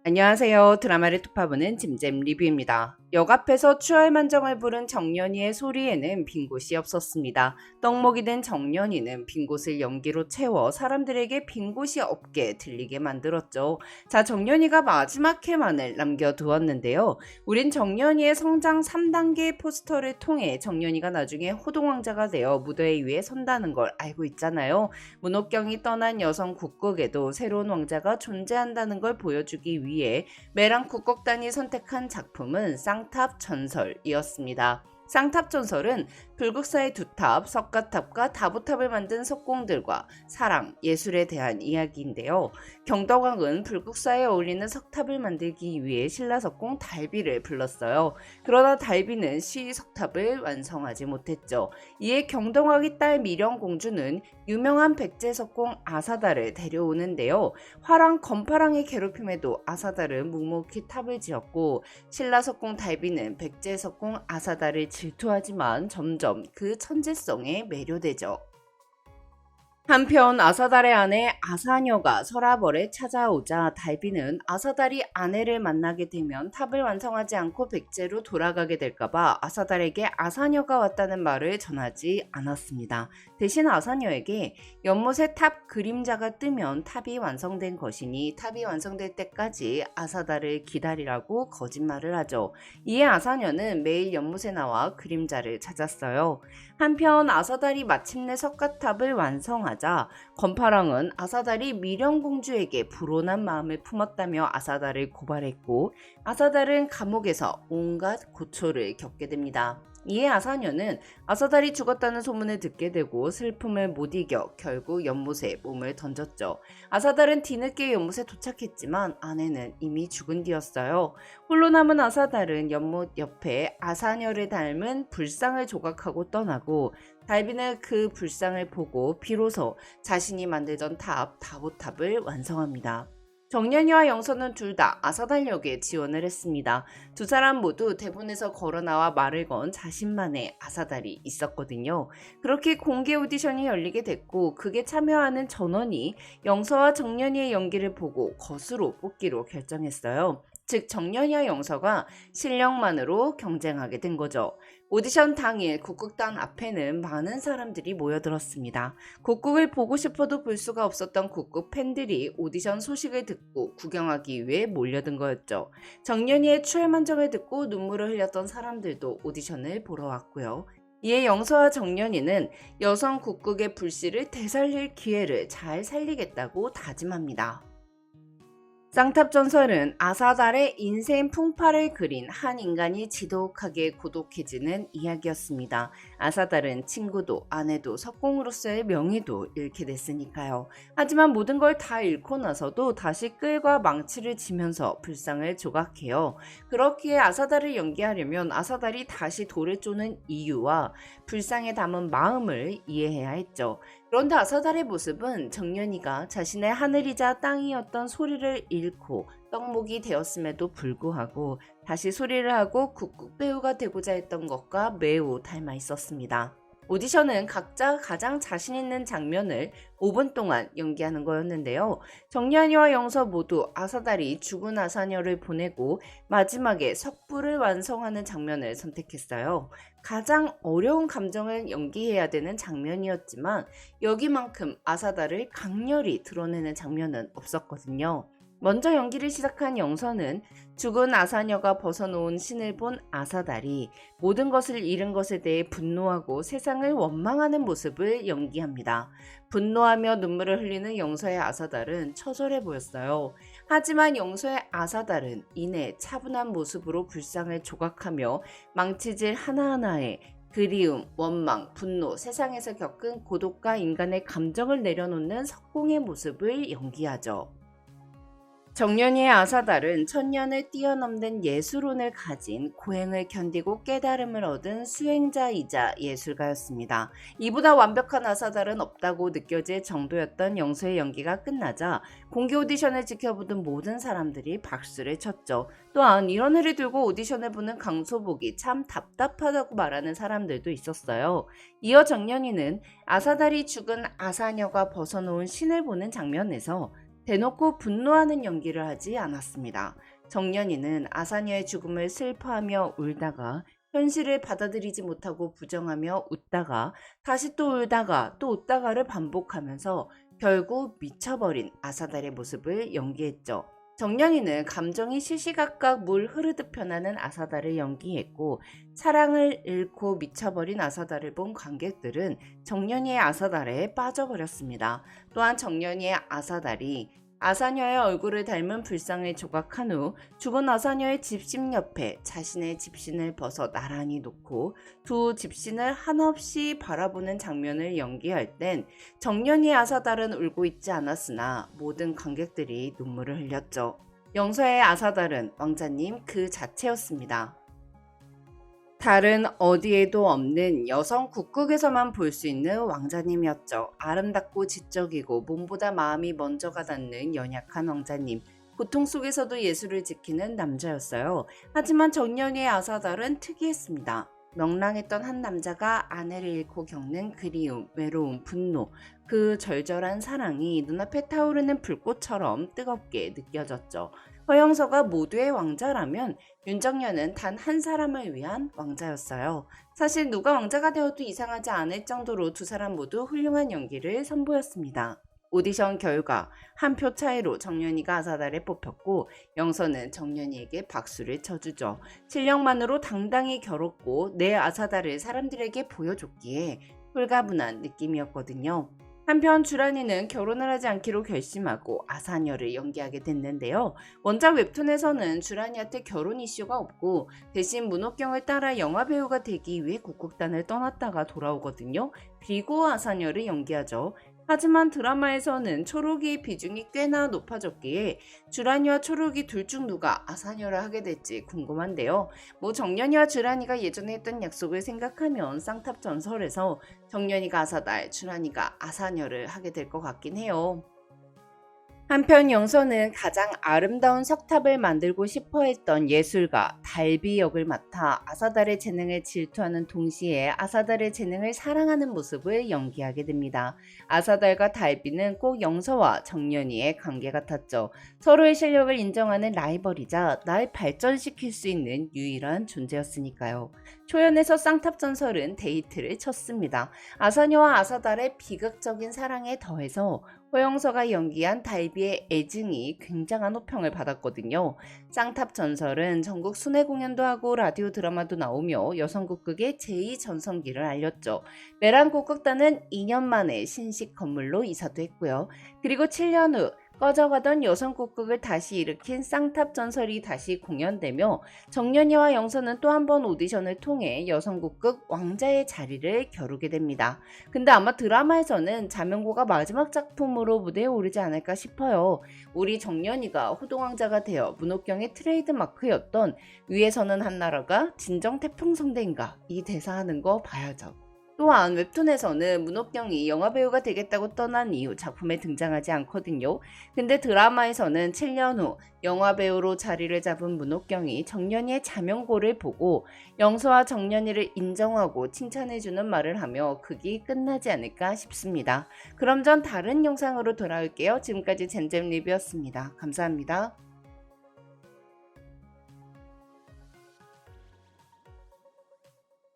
안녕하세요. 드라마를 투파보는 짐잼 리뷰입니다. 역 앞에서 추월만정을 부른 정연이의 소리에는 빈 곳이 없었습니다. 떡목이 된 정연이는 빈 곳을 연기로 채워 사람들에게 빈 곳이 없게 들리게 만들었죠. 자, 정연이가 마지막 회만을 남겨두었는데요. 우린 정연이의 성장 3단계 포스터를 통해 정연이가 나중에 호동왕자가 되어 무대 위에 선다는 걸 알고 있잖아요. 문옥경이 떠난 여성 국극에도 새로운 왕자가 존재한다는 걸 보여주기 위해 매랑 국극단이 선택한 작품은 쌍탑 전설이었습니다. 쌍탑 전설은 불국사의 두 탑, 석가탑과 다보탑을 만든 석공들과 사랑, 예술에 대한 이야기인데요. 경덕왕은 불국사에 어울리는 석탑을 만들기 위해 신라석공 달비를 불렀어요. 그러나 달비는 시석탑을 완성하지 못했죠. 이에 경덕왕의 딸 미령공주는 유명한 백제석공 아사다를 데려오는데요. 화랑 건파랑의 괴롭힘에도 아사다는 묵묵히 탑을 지었고 신라석공 달비는 백제석공 아사다를 질투하지만 점점 그 천재성에 매료되죠. 한편 아사달의 아내 아사녀가 서라벌에 찾아오자 달비는 아사달이 아내를 만나게 되면 탑을 완성하지 않고 백제로 돌아가게 될까봐 아사달에게 아사녀가 왔다는 말을 전하지 않았습니다. 대신 아사녀에게 연못에 탑 그림자가 뜨면 탑이 완성된 것이니 탑이 완성될 때까지 아사달을 기다리라고 거짓말을 하죠. 이에 아사녀는 매일 연못에 나와 그림자를 찾았어요. 한편 아사달이 마침내 석가탑을 완성하자 건파랑은 아사달이 미령공주에게 불온한 마음을 품었다며 아사달을 고발했고 아사달은 감옥에서 온갖 고초를 겪게 됩니다. 이에 아사녀는 아사달이 죽었다는 소문을 듣게 되고 슬픔을 못 이겨 결국 연못에 몸을 던졌죠. 아사달은 뒤늦게 연못에 도착했지만 아내는 이미 죽은 뒤였어요. 홀로 남은 아사달은 연못 옆에 아사녀를 닮은 불상을 조각하고 떠나고 달비는 그 불상을 보고 비로소 자신이 만들던 탑, 다보탑을 완성합니다. 정연이와 영서는 둘 다 아사달 역에 지원을 했습니다. 두 사람 모두 대본에서 걸어나와 말을 건 자신만의 아사달이 있었거든요. 그렇게 공개 오디션이 열리게 됐고 극에 참여하는 전원이 영서와 정연이의 연기를 보고 거수로 뽑기로 결정했어요. 즉 정연이와 영서가 실력만으로 경쟁하게 된 거죠. 오디션 당일 국극단 앞에는 많은 사람들이 모여들었습니다. 국극을 보고 싶어도 볼 수가 없었던 국극 팬들이 오디션 소식을 듣고 구경하기 위해 몰려든 거였죠. 정연이의 추월만정을 듣고 눈물을 흘렸던 사람들도 오디션을 보러 왔고요. 이에 영서와 정연이는 여성 국극의 불씨를 되살릴 기회를 잘 살리겠다고 다짐합니다. 쌍탑 전설은 아사달의 인생 풍파를 그린 한 인간이 지독하게 고독해지는 이야기였습니다. 아사달은 친구도 아내도 석공으로서의 명예도 잃게 됐으니까요. 하지만 모든 걸 다 잃고 나서도 다시 끌과 망치를 지면서 불상을 조각해요. 그렇기에 아사달을 연기하려면 아사달이 다시 돌을 쪼는 이유와 불상에 담은 마음을 이해해야 했죠. 그런데 아사달의 모습은 정연이가 자신의 하늘이자 땅이었던 소리를 잃고 떡목이 되었음에도 불구하고 다시 소리를 하고 국극 배우가 되고자 했던 것과 매우 닮아 있었습니다. 오디션은 각자 가장 자신 있는 장면을 5분 동안 연기하는 거였는데요. 정연이와 영서 모두 아사달이 죽은 아사녀를 보내고 마지막에 석불을 완성하는 장면을 선택했어요. 가장 어려운 감정을 연기해야 되는 장면이었지만 여기만큼 아사달을 강렬히 드러내는 장면은 없었거든요. 먼저 연기를 시작한 영서는 죽은 아사녀가 벗어놓은 신을 본 아사달이 모든 것을 잃은 것에 대해 분노하고 세상을 원망하는 모습을 연기합니다. 분노하며 눈물을 흘리는 영서의 아사달은 처절해 보였어요. 하지만 영서의 아사달은 이내 차분한 모습으로 불상을 조각하며 망치질 하나하나에 그리움, 원망, 분노, 세상에서 겪은 고독과 인간의 감정을 내려놓는 석공의 모습을 연기하죠. 정연이의 아사달은 천년을 뛰어넘는 예술혼을 가진 고행을 견디고 깨달음을 얻은 수행자이자 예술가였습니다. 이보다 완벽한 아사달은 없다고 느껴질 정도였던 영서의 연기가 끝나자 공개 오디션을 지켜보던 모든 사람들이 박수를 쳤죠. 또한 이런 애를 들고 오디션을 보는 강소복이 참 답답하다고 말하는 사람들도 있었어요. 이어 정연이는 아사달이 죽은 아사녀가 벗어놓은 신을 보는 장면에서 대놓고 분노하는 연기를 하지 않았습니다. 정연이는 아사녀의 죽음을 슬퍼하며 울다가 현실을 받아들이지 못하고 부정하며 웃다가 다시 또 울다가 또 웃다가를 반복하면서 결국 미쳐버린 아사달의 모습을 연기했죠. 정연이는 감정이 시시각각 물 흐르듯 변하는 아사달을 연기했고 사랑을 잃고 미쳐버린 아사달을 본 관객들은 정연이의 아사달에 빠져버렸습니다. 또한 정연이의 아사달이 아사녀의 얼굴을 닮은 불상을 조각한 후 죽은 아사녀의 집신 옆에 자신의 집신을 벗어 나란히 놓고 두 집신을 한없이 바라보는 장면을 연기할 땐 정연이의 아사달은 울고 있지 않았으나 모든 관객들이 눈물을 흘렸죠. 영서의 아사달은 왕자님 그 자체였습니다. 다른 어디에도 없는 여성 국극에서만 볼 수 있는 왕자님이었죠. 아름답고 지적이고 몸보다 마음이 먼저가 닿는 연약한 왕자님. 고통 속에서도 예술을 지키는 남자였어요. 하지만 정연이의 아사달은 특이했습니다. 명랑했던 한 남자가 아내를 잃고 겪는 그리움, 외로움, 분노, 그 절절한 사랑이 눈앞에 타오르는 불꽃처럼 뜨겁게 느껴졌죠. 허영서가 모두의 왕자라면 윤정연은 단 한 사람을 위한 왕자였어요. 사실 누가 왕자가 되어도 이상하지 않을 정도로 두 사람 모두 훌륭한 연기를 선보였습니다. 오디션 결과 한 표 차이로 정연이가 아사달에 뽑혔고 영서는 정연이에게 박수를 쳐주죠. 실력만으로 당당히 겨뤘고 내 아사달을 사람들에게 보여줬기에 홀가분한 느낌이었거든요. 한편 주란이는 결혼을 하지 않기로 결심하고 아사녀를 연기하게 됐는데요. 원작 웹툰에서는 주란이한테 결혼 이슈가 없고 대신 문옥경을 따라 영화배우가 되기 위해 국극단을 떠났다가 돌아오거든요. 그리고 아사녀를 연기하죠. 하지만 드라마에서는 초록이의 비중이 꽤나 높아졌기에 주란이와 초록이 둘 중 누가 아사녀를 하게 될지 궁금한데요. 정연이와 주란이가 예전에 했던 약속을 생각하면 쌍탑 전설에서 정연이가 아사달, 주란이가 아사녀를 하게 될 것 같긴 해요. 한편 영서는 가장 아름다운 석탑을 만들고 싶어 했던 예술가 달비 역을 맡아 아사달의 재능을 질투하는 동시에 아사달의 재능을 사랑하는 모습을 연기하게 됩니다. 아사달과 달비는 꼭 영서와 정연이의 관계 같았죠. 서로의 실력을 인정하는 라이벌이자 날 발전시킬 수 있는 유일한 존재였으니까요. 초연에서 쌍탑전설은 데이트를 쳤습니다. 아사녀와 아사달의 비극적인 사랑에 더해서 허영서가 연기한 달비의 애증이 굉장한 호평을 받았거든요. 쌍탑전설은 전국 순회 공연도 하고 라디오 드라마도 나오며 여성국극의 제2전성기를 알렸죠. 메란 국극단은 2년 만에 신식 건물로 이사도 했고요. 그리고 7년 후 꺼져가던 여성국극을 다시 일으킨 쌍탑전설이 다시 공연되며 정연이와 영서는 또 한 번 오디션을 통해 여성국극 왕자의 자리를 겨루게 됩니다. 근데 아마 드라마에서는 자명고가 마지막 작품으로 무대에 오르지 않을까 싶어요. 우리 정연이가 호동왕자가 되어 문옥경의 트레이드 마크였던 위에서는 한나라가 진정 태풍성대인가 이 대사하는 거 봐야죠. 또한 웹툰에서는 문옥경이 영화배우가 되겠다고 떠난 이후 작품에 등장하지 않거든요. 근데 드라마에서는 7년 후 영화배우로 자리를 잡은 문옥경이 정연이의 자명고를 보고 영서와 정연이를 인정하고 칭찬해주는 말을 하며 극이 끝나지 않을까 싶습니다. 그럼 전 다른 영상으로 돌아올게요. 지금까지 잼잼 리뷰였습니다. 감사합니다.